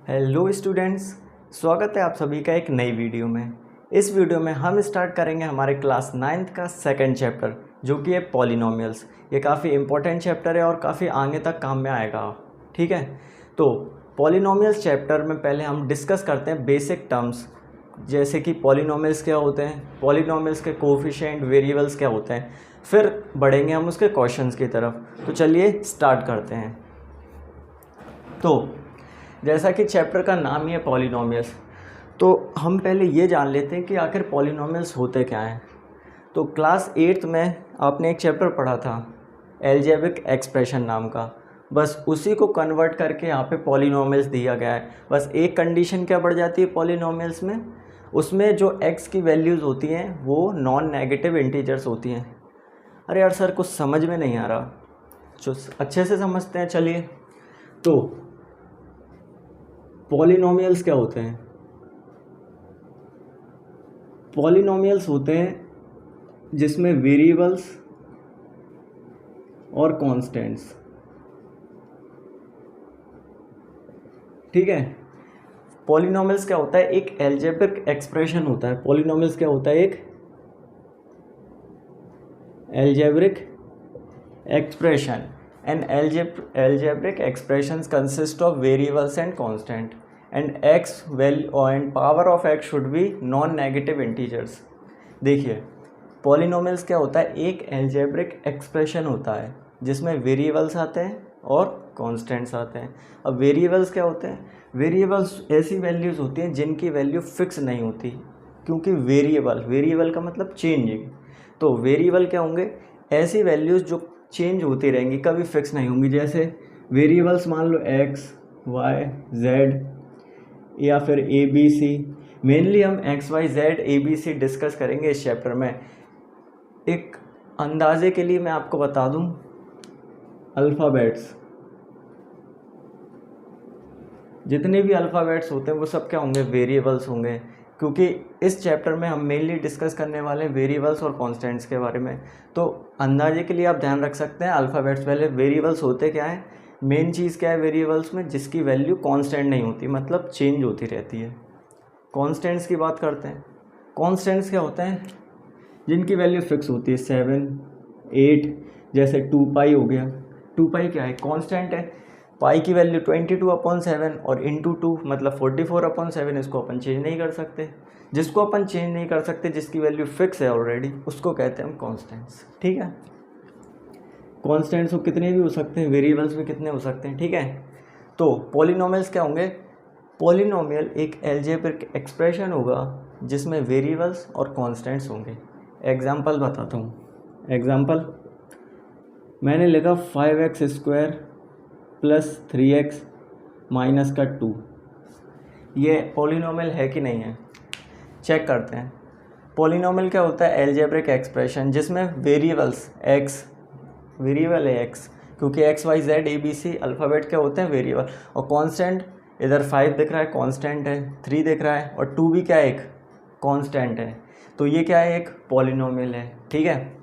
Hello students, स्वागत है आप सभी का एक नई वीडियो में। इस वीडियो में हम स्टार्ट करेंगे हमारे क्लास 9th का सेकंड चैप्टर जो कि है पॉलिनोमियल्स। ये काफ़ी इंपॉर्टेंट चैप्टर है और काफ़ी आगे तक काम में आएगा। ठीक है, तो पॉलिनोमियल्स चैप्टर में पहले हम डिस्कस करते हैं बेसिक टर्म्स, जैसे कि पॉलिनोमियल्स क्या होते हैं, पॉलिनोमियल्स के कोफिशिएंट, वेरिएबल्स क्या होते हैं। फिर बढ़ेंगे हम उसके क्वेश्चंस की तरफ। तो चलिए स्टार्ट करते हैं। तो जैसा कि चैप्टर का नाम ही है पॉलिनोमियल्स, तो हम पहले ये जान लेते हैं कि आखिर पॉलिनोमियल्स होते क्या हैं। तो क्लास 8th में आपने एक चैप्टर पढ़ा था एल्जेब्रिक एक्सप्रेशन नाम का, बस उसी को कन्वर्ट करके यहाँ पे पॉलिनोमियल्स दिया गया है। बस एक कंडीशन क्या बढ़ जाती है पॉलिनोमियल्स में, उसमें जो x की वैल्यूज़ होती हैं वो नॉन नेगेटिव इंटीजर्स होती हैं। अरे यार सर, कुछ समझ में नहीं आ रहा, जो अच्छे से समझते हैं। चलिए, तो पॉलिनोमियल्स क्या होते हैं? पॉलिनोमियल्स होते हैं जिसमें वेरिएबल्स और कांस्टेंट्स, ठीक है। पॉलिनोमियल्स क्या होता है? एक एल्जेब्रिक एक्सप्रेशन होता है। पॉलिनोमियल्स क्या होता है? एक algebraic expression. And algebraic expressions consist of variables and constant, and x value and power of x should be non-negative integers। देखिए, पॉलिनोमियल्स क्या होता है? एक एल्जेब्रिक एक्सप्रेशन होता है जिसमें वेरिएबल्स आते हैं और कॉन्स्टेंट्स आते हैं। अब वेरिएबल्स क्या होते हैं? वेरिएबल्स ऐसी वैल्यूज़ होती हैं जिनकी वैल्यू फिक्स नहीं होती, क्योंकि वेरिएबल का मतलब चेंजिंग। तो वेरिएबल क्या होंगे? ऐसी वैल्यूज़ जो चेंज होती रहेंगी, कभी फिक्स नहीं होंगी। जैसे वेरिएबल्स मान लो x, y, z या फिर a b c। मेनली हम x y z a b c discuss करेंगे इस चैप्टर में। एक अंदाजे के लिए मैं आपको बता दूं, अल्फ़ाबेट्स, जितने भी अल्फ़ाबेट्स होते हैं वो सब क्या होंगे? वेरिएबल्स होंगे, क्योंकि इस चैप्टर में हम मेनली डिस्कस करने वाले हैं वेरिएबल्स और कांस्टेंट्स के बारे में। तो अंदाजे के लिए आप ध्यान रख सकते हैं अल्फ़ाबेट्स। पहले वेरिएबल्स होते क्या हैं? मेन चीज़ क्या है वेरिएबल्स में? जिसकी वैल्यू कांस्टेंट नहीं होती, मतलब चेंज होती रहती है। कांस्टेंट्स की बात करते हैं। कांस्टेंट्स क्या होते हैं? जिनकी वैल्यू फिक्स होती है, 7, 8। जैसे 2 पाई हो गया। 2 पाई क्या है? कांस्टेंट है। पाई की वैल्यू 22/7 और इंटू 2 मतलब 44/7। इसको अपन चेंज नहीं कर सकते। जिसको अपन चेंज नहीं कर सकते, जिसकी वैल्यू फिक्स है ऑलरेडी, उसको कहते हैं हम कांस्टेंट्स। ठीक है, कांस्टेंट्स वो कितने भी हो सकते हैं, वेरिएबल्स भी कितने हो सकते हैं। ठीक है, तो पॉलिनोमियल्स क्या होंगे? पॉलिनोमियल एक एल्जेब्रिक एक्सप्रेशन होगा जिसमें वेरिएबल्स और कांस्टेंट्स होंगे। एग्जाम्पल बताता हूँ। एग्जाम्पल मैंने लिखा 5x² + 3x - 2। ये पॉलिनोमियल है कि नहीं है, चेक करते हैं। पॉलिनोमियल क्या होता है? एल्जेब्रिक एक्सप्रेशन जिसमें वेरिएबल्स x, वेरिएबल है x, क्योंकि x y z a b c alphabet क्या होते हैं? वेरिएबल। और कांस्टेंट, इधर 5 दिख रहा है कांस्टेंट है, 3 दिख रहा है और 2 भी क्या है? एक कांस्टेंट है। तो ये क्या है? एक पॉलिनोमियल है। ठीक है,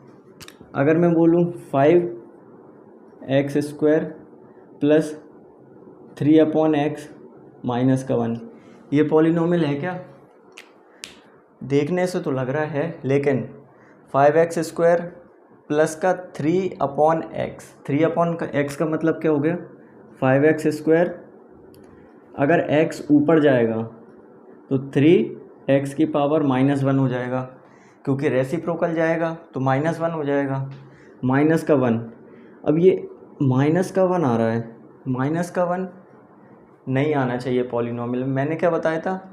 अगर मैं बोलूँ 5x² + 3/x - 1, ये पॉलिनोमियल है क्या? देखने से तो लग रहा है, लेकिन 5x² प्लस का 3/x, 3/x का मतलब क्या हो गया? 5x²। अगर x ऊपर जाएगा तो 3x⁻1 हो जाएगा, क्योंकि रेसिप्रोकल जाएगा तो -1 हो जाएगा। -1। अब ये -1 आ रहा है, -1 नहीं आना चाहिए पॉलिनोमियल में। मैंने क्या बताया था?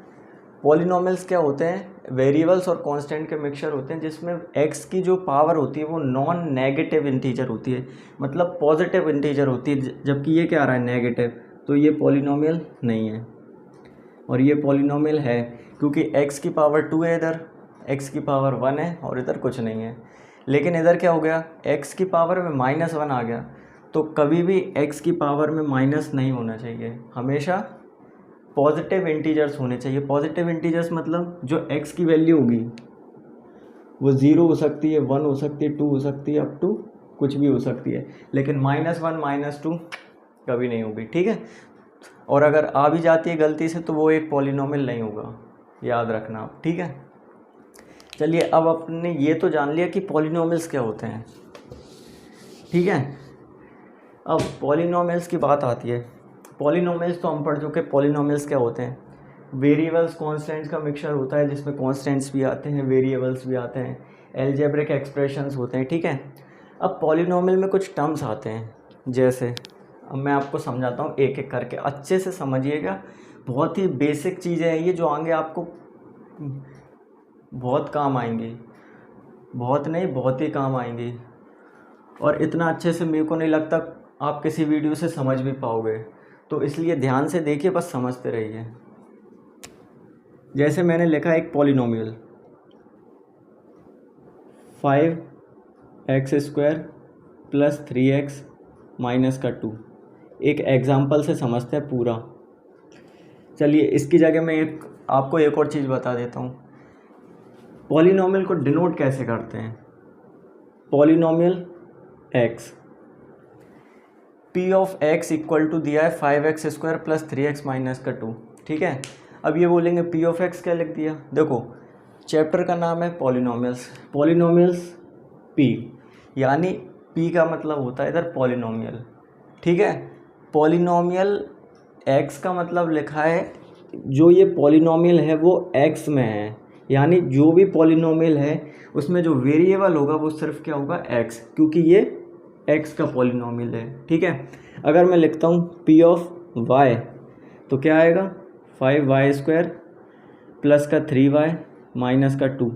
पॉलिनोमियल्स क्या होते हैं? वेरिएबल्स और कांस्टेंट के मिक्सचर होते हैं जिसमें x की जो पावर होती है वो नॉन नेगेटिव इंटीजर होती है, मतलब पॉजिटिव इंटीजर होती है, जबकि ये क्या आ रहा है? नेगेटिव। तो ये पॉलिनोमियल नहीं है। और ये पॉलिनोमियल है क्योंकि x की पावर 2 है, इधर x की पावर 1 है और इधर कुछ नहीं है। लेकिन इधर क्या हो गया? x की पावर में -1 आ गया। तो कभी भी x की पावर में माइनस नहीं होना चाहिए, हमेशा पॉजिटिव इंटीजर्स होने चाहिए। पॉजिटिव इंटीजर्स मतलब जो x की वैल्यू होगी वो 0 हो सकती है, 1 हो सकती है, 2 हो सकती है, अप टू कुछ भी हो सकती है, लेकिन -1 -2 कभी नहीं होगी। ठीक है, और अगर आ भी जाती है गलती से तो वो एक पॉलिनोमियल नहीं होगा, याद रखना आप, ठीक है। चलिए अब अपने ये तो जान लिया कि पॉलिनोमियल्स क्या होते हैं, ठीक है। अब पॉलिनोमियल्स की बात आती है। पॉलिनोमियल्स तो हम पढ़ चुके, पॉलिनोमियल्स क्या होते हैं, वेरिएबल्स कॉन्स्टेंट्स का मिक्सचर होता है जिसमें कॉन्स्टेंट्स भी आते हैं, वेरिएबल्स भी आते हैं, एल्जेब्रिक एक्सप्रेशंस होते हैं, ठीक है। अब पॉलिनोमियल में कुछ टर्म्स आते हैं, जैसे अब मैं आपको समझाता हूँ एक एक करके, अच्छे से समझिएगा। बहुत ही बेसिक चीज़ें हैं ये, जो आगे आपको बहुत काम आएंगी, बहुत नहीं बहुत ही काम आएंगी। और इतना अच्छे से मेरे को नहीं लगता आप किसी वीडियो से समझ भी पाओगे, तो इसलिए ध्यान से देखिए, बस समझते रहिए। जैसे मैंने लिखा एक पॉलिनोमियल 5x² + 3x - 2, एक एग्जाम्पल से समझते हैं पूरा। चलिए इसकी जगह मैं आपको एक और चीज़ बता देता हूँ, पॉलिनोमियल को डिनोट कैसे करते हैं। Polynomial x, p of x equal to दिया है 5x² + 3x - 2, ठीक है। अब ये बोलेंगे p ऑफ x क्या लिख दिया, देखो चैप्टर का नाम है पॉलिनोमियल्स, पॉलिनोमियल्स p, यानी p का मतलब होता है इधर पॉलिनोमियल, ठीक है। पॉलिनोमियल x का मतलब लिखा है, जो ये पॉलिनोमियल है वो x में है, यानी जो भी पॉलिनोमियल है उसमें जो वेरिएबल होगा वो सिर्फ क्या होगा, x, क्योंकि ये x का पॉलिनोमियल है, ठीक है। अगर मैं लिखता हूँ p ऑफ y तो क्या आएगा, 5y² + 3y - 2,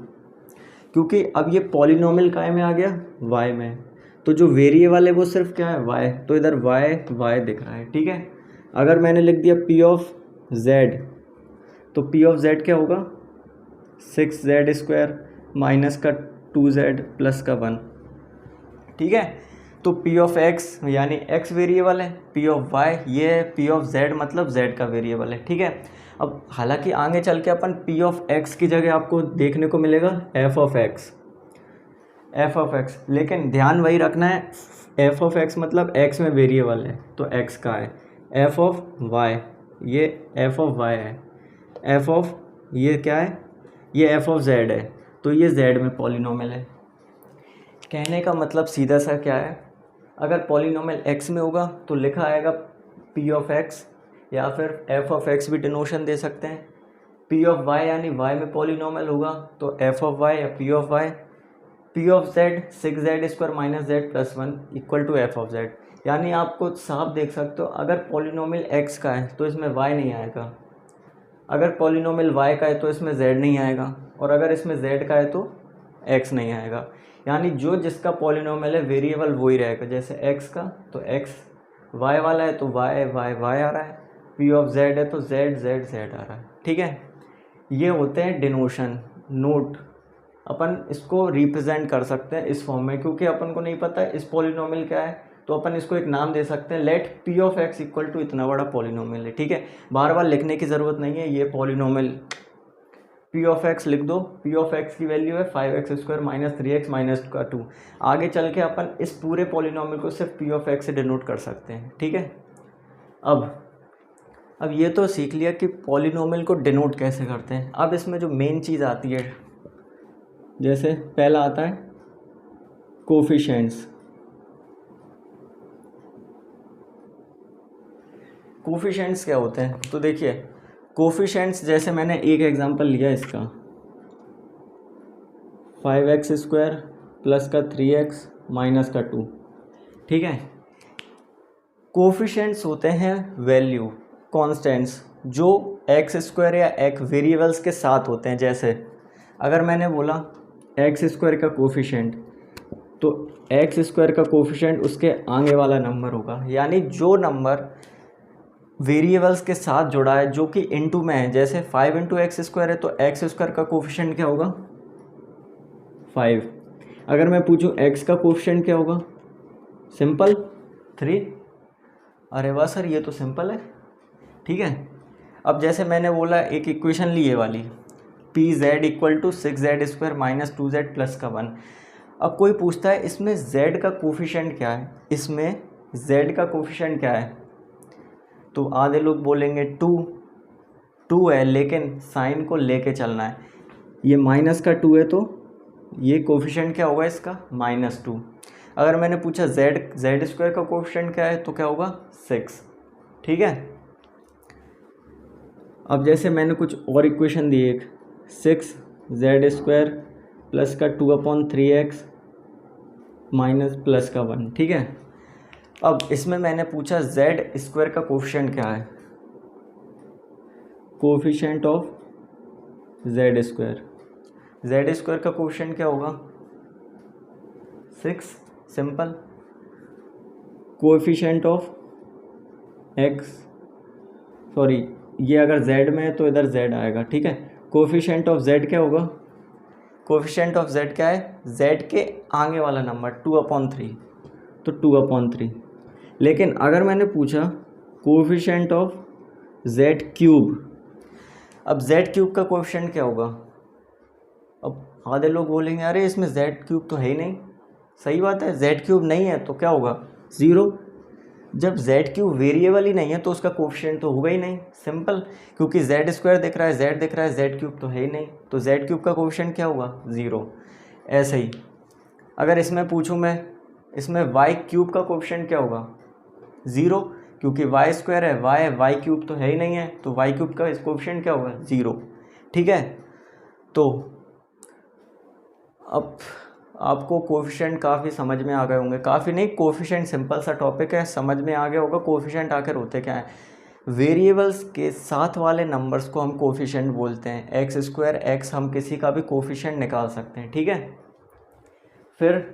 क्योंकि अब ये पॉलिनोमियल काय में आ गया, y में, तो जो वेरिएबल है वो सिर्फ क्या है, y, तो इधर y दिख रहा है, ठीक है। अगर मैंने लिख दिया p ऑफ z तो p ऑफ z क्या होगा, 6z² - 2z + 1, ठीक है। तो p ऑफ x यानी x वेरिएबल है, p ऑफ y ये है, p ऑफ z मतलब z का वेरिएबल है, ठीक है। अब हालांकि आगे चल के अपन p ऑफ x की जगह आपको देखने को मिलेगा f ऑफ x, लेकिन ध्यान वही रखना है, f ऑफ x मतलब x में वेरिएबल है तो x का है, f ऑफ y ये f ऑफ y है, f ऑफ ये क्या है, ये f ऑफ z है, तो ये z में पॉलिनोमियल है। कहने का मतलब सीधा सा क्या है, अगर पॉलिनोमियल x में होगा तो लिखा आएगा p ऑफ x, या फिर f ऑफ x भी डिनोशन दे सकते हैं। p ऑफ y यानी y में पॉलिनोमियल होगा तो f ऑफ y या p of y, p of z 6z² - z + 1 equal to f of z, यानी आपको साफ देख सकते हो, अगर पॉलिनोमियल x का है तो इसमें y नहीं आएगा, अगर पॉलिनोमियल y का है तो इसमें z नहीं आएगा, और अगर इसमें z का है तो x नहीं आएगा, यानी जो जिसका पॉलिनोमियल है वेरिएबल वही रहेगा। जैसे x का तो x, y वाला है तो y आ रहा है, p ऑफ z है तो z आ रहा है, ठीक है। ये होते हैं डिनोशन, नोट, अपन इसको रिप्रेजेंट कर सकते हैं इस फॉर्म में, क्योंकि अपन को नहीं पता है इस पॉलिनोमियल क्या है, तो अपन इसको एक नाम दे सकते हैं, let p of x equal to इतना बड़ा पॉलिनोमियल है, ठीक है। बार बार लिखने की ज़रूरत नहीं है, ये पॉलिनोमियल p ऑफ x लिख दो, p ऑफ x की वैल्यू है 5x² - 3x - 2। आगे चल के अपन इस पूरे पॉलिनोमियल को सिर्फ p ऑफ x से डिनोट कर सकते हैं, ठीक है। अब ये तो सीख लिया कि पॉलिनोमियल को डिनोट कैसे करते हैं। अब इसमें जो मेन चीज़ आती है, जैसे पहला आता है कोफिशिएंट्स। कोफिशिएंट्स क्या होते हैं, तो देखिए कोफिशिएंट्स, जैसे मैंने एक एग्जांपल लिया इसका 5x² + 3x - 2, ठीक है। कोफिशिएंट्स होते हैं वैल्यू, कांस्टेंट्स, जो x² या x वेरिएबल्स के साथ होते हैं। जैसे अगर मैंने बोला x² का कोफिशिएंट, तो x² का कोफिशिएंट उसके आगे वाला नंबर होगा, यानी जो नंबर वेरिएबल्स के साथ जुड़ा है जो कि इनटू में है, जैसे 5 × x² है तो x² का कोफिशिएंट क्या होगा, 5। अगर मैं पूछूं x का कोफिशिएंट क्या होगा, सिंपल 3। अरे वाह सर, ये तो सिंपल है, ठीक है। अब जैसे मैंने बोला एक इक्वेशन ली ये वाली, pz = 6z² - 2z + 1। अब कोई पूछता है इसमें z का कोफिशिएंट क्या है, इसमें z का कोफिशिएंट क्या है, तो आधे लोग बोलेंगे 2 है लेकिन साइन को लेके चलना है, ये माइनस का 2 है तो ये कोफिशिएंट क्या होगा इसका -2। अगर मैंने पूछा जेड स्क्वायर का कोफिशिएंट क्या है तो क्या होगा 6। ठीक है, अब जैसे मैंने कुछ और इक्वेशन दी, एक 6z² प्लस का 2/3x माइनस प्लस का 1। ठीक है, अब इसमें मैंने पूछा जेड स्क्वायर का कोफिशिएंट क्या है, कोफिशिएंट ऑफ जेड स्क्वायर का कोफिशिएंट क्या होगा 6, simple. Coefficient of x, sorry ये अगर z में है तो इधर z आएगा। ठीक है, कोफिशिएंट ऑफ z क्या होगा, कोफिशिएंट ऑफ z क्या है, z के आगे वाला नंबर 2/3, तो 2/3। लेकिन अगर मैंने पूछा कोफिशिएंट ऑफ z³, अब z³ का कोफिशिएंट क्या होगा, अब आधे लोग बोलेंगे अरे इसमें z³ तो है ही नहीं। सही बात है, z³ नहीं है तो क्या होगा 0। जब z³ वेरिएबल ही नहीं है तो उसका कोफिशिएंट तो होगा ही नहीं, सिंपल। क्योंकि z² दिख रहा है, z दिख रहा है, z³ तो है ही नहीं, तो z³ का कोफिशिएंट क्या होगा 0। ऐसे ही अगर इसमें पूछूं मैं, इसमें y³ का कोफिशिएंट क्या होगा 0, क्योंकि y² है, y³ तो है ही नहीं है, तो y³ का कोफिशिएंट क्या होगा 0। ठीक है, तो अब आपको कोफिशिएंट काफ़ी समझ में आ गए होंगे, काफ़ी नहीं, कोफिशिएंट सिंपल सा टॉपिक है, समझ में आ गया होगा कोफिशिएंट आखिर होते क्या है। वेरिएबल्स के साथ वाले नंबर्स को हम कोफिशिएंट बोलते हैं। x² x हम किसी का भी कोफिशिएंट निकाल सकते हैं। ठीक है, फिर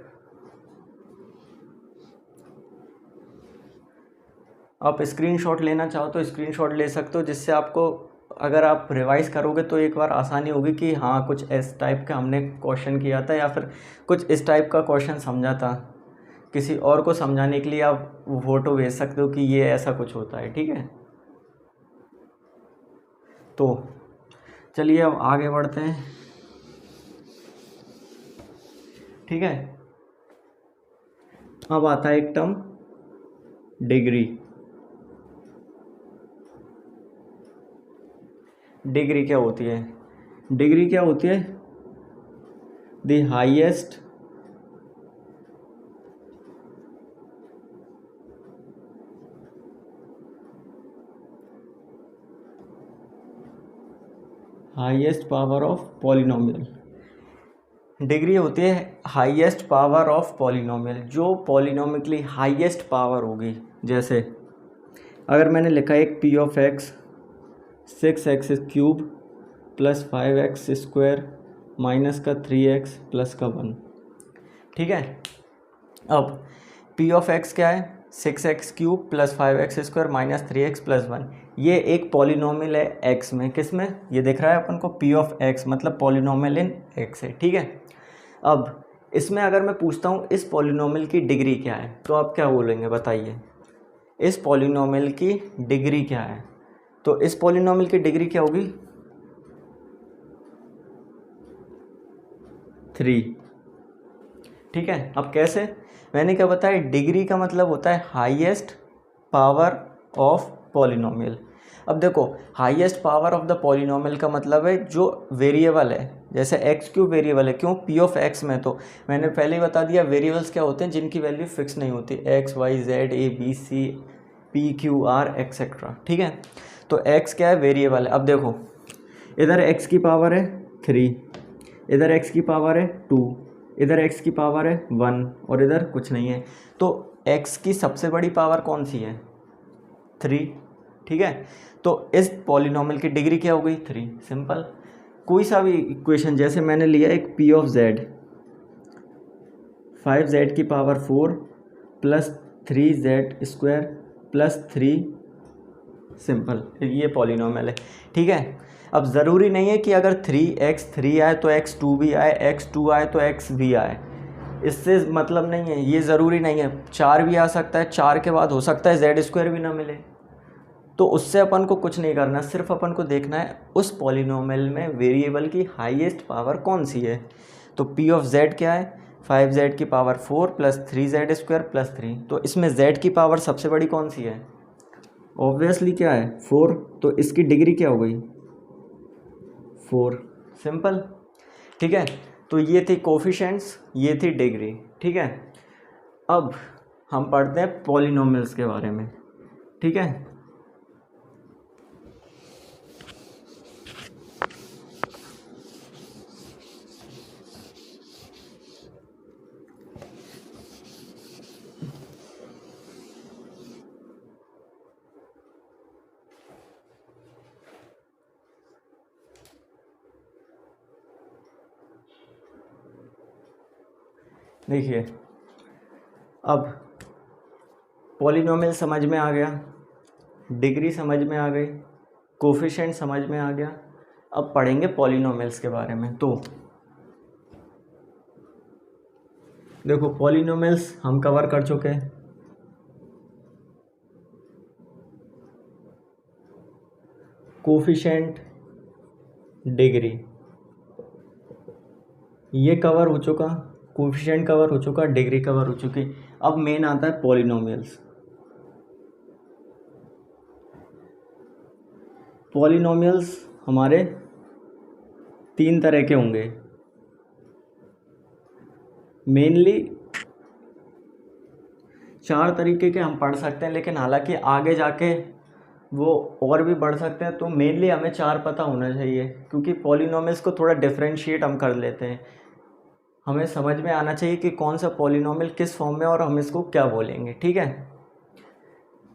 आप स्क्रीनशॉट लेना चाहो तो स्क्रीनशॉट ले सकते हो, जिससे आपको अगर आप रिवाइज करोगे तो एक बार आसानी होगी कि हाँ कुछ इस टाइप का हमने क्वेश्चन किया था या फिर कुछ इस टाइप का क्वेश्चन समझा था। किसी और को समझाने के लिए आप फोटो भेज सकते हो कि ये ऐसा कुछ होता है। ठीक है, तो चलिए अब आगे बढ़ते हैं। ठीक है, अब आता है एक टर्म डिग्री। डिग्री क्या होती है, डिग्री क्या होती है, the highest power of polynomial. Degree होती है हाईएस्ट पावर ऑफ पॉलिनोमियल, जो पॉलिनोमिकली हाईएस्ट पावर होगी। जैसे अगर मैंने लिखा एक p of x 6x³ plus 5x² minus का 3x प्लस का 1। ठीक है, अब p ऑफ x क्या है 6x³ plus 5x² minus 3x plus 1। ये एक पॉलिनोमियल है x में, किस में, ये दिख रहा है अपन को p ऑफ x, मतलब पॉलिनोमियल इन x है। ठीक है, अब इसमें अगर मैं पूछता हूँ इस पॉलिनोमियल की डिग्री क्या है तो आप क्या बोलेंगे बताइए, इस पॉलिनोमियल की डिग्री क्या है। तो इस पॉलिनोमियल की डिग्री क्या होगी 3। ठीक है, अब कैसे, मैंने क्या बताया, डिग्री का मतलब होता है हाईएस्ट पावर ऑफ पॉलिनोमियल। अब देखो highest power of the polynomial का मतलब है जो वेरिएबल है, जैसे x³ वेरिएबल है, क्यों p ऑफ x में, तो मैंने पहले ही बता दिया वेरिएबल्स क्या होते हैं जिनकी वैल्यू फिक्स नहीं होती, x y z a b c p q r etcetera. ठीक है, तो x क्या है वेरिएबल है। अब देखो इधर x की पावर है 3, इधर x की पावर है 2, इधर x की पावर है 1 और इधर कुछ नहीं है, तो x की सबसे बड़ी पावर कौन सी है 3। ठीक है, तो इस पॉलिनोमियल की डिग्री क्या हो गई 3, सिंपल। कोई सा भी इक्वेशन, जैसे मैंने लिया एक p ऑफ z 5z की power 4 plus 3z² plus 3, simple, ये पॉलिनोमियल है। ठीक है, अब ज़रूरी नहीं है कि अगर 3x 3 आए तो x 2 भी आए, x 2 आए तो x भी आए, इससे मतलब नहीं है, ये ज़रूरी नहीं है। 4 भी आ सकता है, 4 के बाद हो सकता है z² भी ना मिले, तो उससे अपन को कुछ नहीं करना, सिर्फ अपन को देखना है उस पॉलिनोमियल में वेरिएबल की हाईएस्ट पावर कौन सी है। तो p ऑफ z क्या है 5z की पावर 4 प्लस 3z² प्लस 3, तो इसमें z की पावर सबसे बड़ी कौन सी है ऑब्वियसली क्या है 4, तो इसकी डिग्री क्या हो गई 4, सिंपल। ठीक है, तो ये थी कोफिशिएंट्स, ये थी डिग्री। ठीक है, अब हम पढ़ते हैं पॉलिनोमियल्स के बारे में। ठीक है, देखिए अब पॉलिनोमियल समझ में आ गया, डिग्री समझ में आ गई, कोफिशिएंट समझ में आ गया। अब पढ़ेंगे पॉलिनोमियल्स के बारे में। तो देखो पॉलिनोमियल्स हम कवर कर चुके हैं। कोफिशिएंट, डिग्री ये कवर हो चुका, कोफिशिएंट कवर हो चुका, डिग्री कवर हो चुकी। अब मेन आता है पॉलिनोमियल्स। पॉलिनोमियल्स हमारे 3 तरह के होंगे, मेनली 4 तरीके के हम पढ़ सकते हैं, लेकिन हालांकि आगे जाके वो और भी बढ़ सकते हैं। तो मेनली हमें 4 पता होना चाहिए, क्योंकि पॉलिनोमियल्स को थोड़ा डिफरेंशिएट हम कर लेते हैं। हमें समझ में आना चाहिए कि कौन सा पॉलिनोमियल किस फॉर्म में और हम इसको क्या बोलेंगे। ठीक है,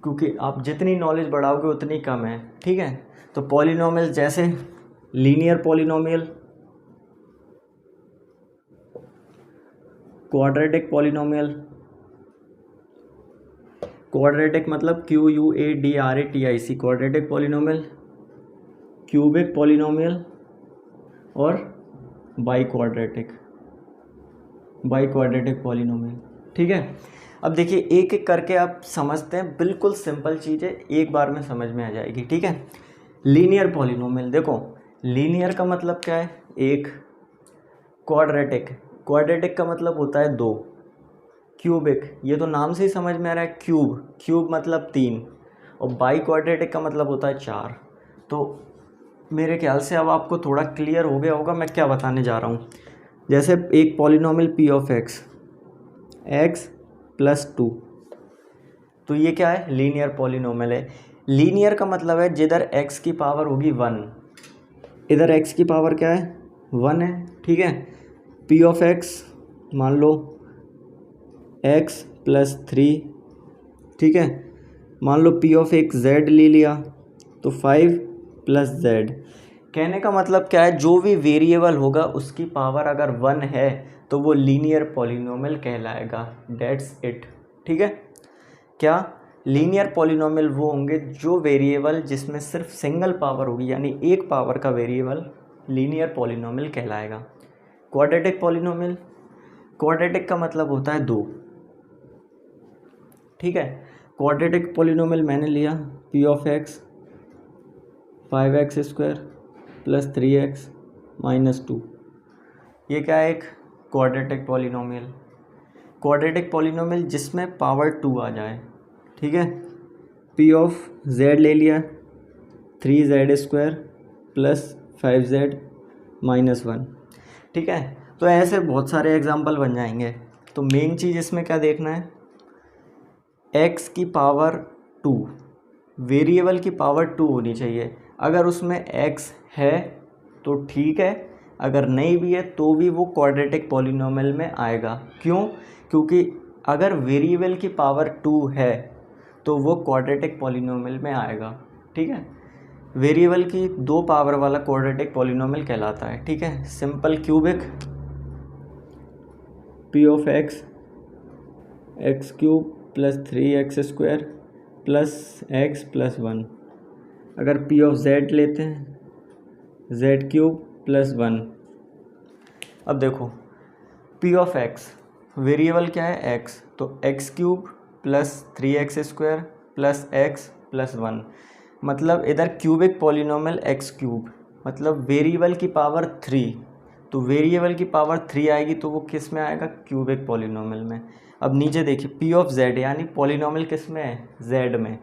क्योंकि आप जितनी नॉलेज बढ़ाओगे उतनी कम है। ठीक है, तो पॉलिनोमियल जैसे linear polynomial, quadratic polynomial, quadratic मतलब QUADRATIC quadratic polynomial, cubic polynomial और बाई क्वाड्रेटिक पॉलिनोमियल। ठीक है, अब देखिए एक एक करके आप समझते हैं, बिल्कुल सिंपल चीज़ है, एक बार में समझ में आ जाएगी। ठीक है, लीनियर पॉलिनोमियल, देखो लीनियर का मतलब क्या है 1, क्वाड्रेटिक का मतलब होता है 2, क्यूबिक ये तो नाम से ही समझ में आ रहा है, क्यूब मतलब 3, और बाई क्वाड्रेटिक का मतलब होता है 4। तो मेरे ख्याल से अब आपको थोड़ा क्लियर हो गया होगा मैं क्या बताने जा रहा हूँ। जैसे एक polynomial p of x plus 2, तो ये क्या है लीनियर पॉलिनोमियल है। लीनियर का मतलब है जिधर x की पावर होगी 1, इधर x की पावर क्या है 1 है। ठीक है, p ऑफ x मान लो x प्लस 3। ठीक है, मान लो p ऑफ एक z ले लिया तो 5 प्लस z। कहने का मतलब क्या है, जो भी वेरिएबल होगा उसकी पावर अगर 1 है तो वो लीनियर पॉलिनोमियल कहलाएगा। That's it. ठीक है, क्या लीनियर पॉलिनोमियल वो होंगे जो वेरिएबल जिसमें सिर्फ सिंगल पावर होगी, यानी एक पावर का वेरिएबल लीनियर पॉलिनोमियल कहलाएगा। क्वाड्रेटिक पॉलिनोमियल, क्वाड्रेटिक का मतलब होता है 2। ठीक है, क्वाड्रेटिक पॉलिनोमियल मैंने लिया p of x 5x square plus 3x minus 2, ये क्या है एक क्वाड्रेटिक पॉलिनोमियल जिसमें पावर 2 आ जाए। ठीक है, p ऑफ z ले लिया 3z square plus 5z minus 1। ठीक है, तो ऐसे बहुत सारे एग्जाम्पल बन जाएंगे। तो मेन चीज़ इसमें क्या देखना है, x की पावर 2, वेरिएबल की पावर 2 होनी चाहिए। अगर उसमें x है तो ठीक है, अगर नहीं भी है तो भी वो क्वाड्रेटिक पॉलिनोमियल में आएगा। क्यों? क्योंकि अगर वेरिएबल की पावर 2 है तो वो क्वाड्रेटिक पॉलिनोमियल में आएगा। ठीक है, वेरिएबल की 2 पावर वाला क्वाड्रेटिक पॉलिनोमियल कहलाता है। ठीक है, simple cubic p of x cube plus 3x square plus x plus 1। अगर p ऑफ z लेते हैं z क्यूब प्लस 1। अब देखो p ऑफ x वेरिएबल क्या है x, तो x cube plus 3x square plus x plus 1, मतलब इधर क्यूबिक पॉलिनोमियल x क्यूब, मतलब वेरिएबल की पावर 3, तो वेरिएबल की पावर 3 आएगी तो वो किस में आएगा क्यूबिक पॉलिनोमियल में। अब नीचे देखिए p ऑफ z यानी पॉलिनोमियल किस में है z में,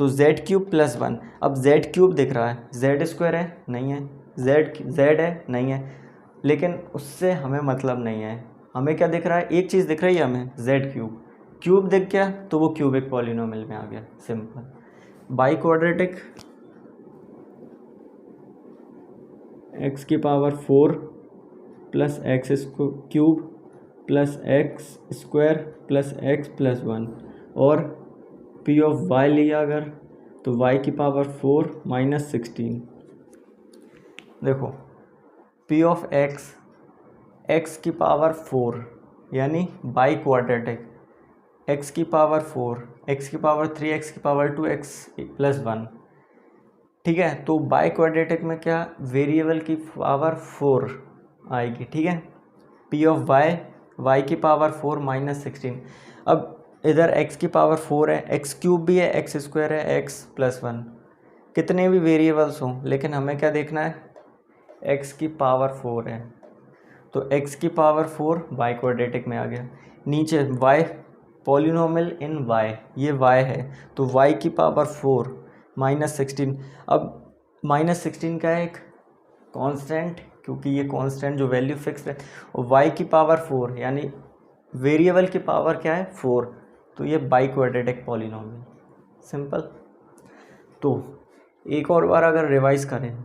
तो जेड क्यूब प्लस 1। अब जेड क्यूब दिख रहा है, जेड स्क्वायर है नहीं है, जेड है नहीं है, लेकिन उससे हमें मतलब नहीं है। हमें क्या दिख रहा है, एक चीज़ दिख रही है हमें, जेड क्यूब। क्यूब दिख गया तो वो क्यूबिक पॉलिनोमियल में आ गया, सिंपल। बाई क्वाड्रेटिक एक्स की power 4 plus x cube plus x square plus x plus 1, और पी ऑफ वाई लिया अगर तो वाई की पावर 4 माइनस 16। देखो पी ऑफ एक्स की पावर 4 यानी बाई क्वाड्रेटिक, एक्स की पावर 4, एक्स की पावर 3, एक्स की पावर 2, एक्स प्लस 1, ठीक है। तो बाई क्वाड्रेटिक में क्या, वेरिएबल की पावर 4 आएगी, ठीक है। पी ऑफ वाई की पावर 4 माइनस 16। अब इधर x की पावर 4 है, एक्स क्यूब भी है, एक्स स्क्वायर है, एक्स प्लस 1, कितने भी वेरिएबल्स हों, लेकिन हमें क्या देखना है, x की पावर 4 है, तो x की पावर 4 बाई क्वाड्रेटिक में आ गया। नीचे y पॉलिनोमियल इन y, ये y है, तो y की पावर 4 माइनस 16। अब माइनस 16 का एक कांस्टेंट, क्योंकि ये कांस्टेंट जो वैल्यू फिक्स है, और y की पावर 4 यानी वेरिएबल की पावर क्या है 4, तो ये बाई क्वाड्रेटिक पॉलिनोमियल, सिंपल। तो एक और बार अगर रिवाइज करें,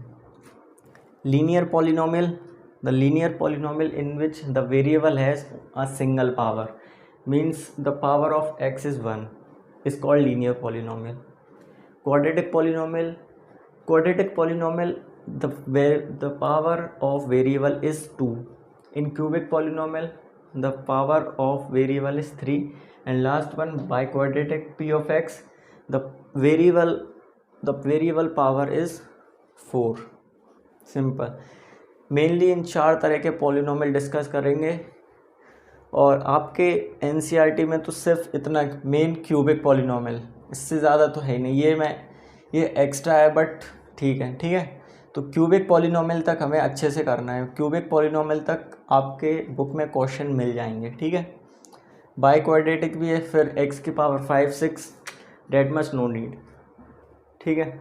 linear polynomial, the linear polynomial in which the variable has a single power means the power of x is 1 is called linear polynomial. Quadratic polynomial, the power of variable is 2. In cubic polynomial the power of variable is 3, and last one by quadratic p of x the variable power is 4, simple. Mainly इन 4 तरह के polynomial discuss करेंगे, और आपके NCERT में तो सिर्फ इतना main cubic polynomial, इससे ज़्यादा तो है नहीं, ये एक्स्ट्रा है, बट ठीक है। तो क्यूबिक पॉलिनोमियल तक हमें अच्छे से करना है, क्यूबिक पॉलिनोमियल तक आपके बुक में क्वेश्चन मिल जाएंगे, ठीक है। बाई क्वाड्रेटिक भी है, फिर x की power 5, 6, that much no need, ठीक है।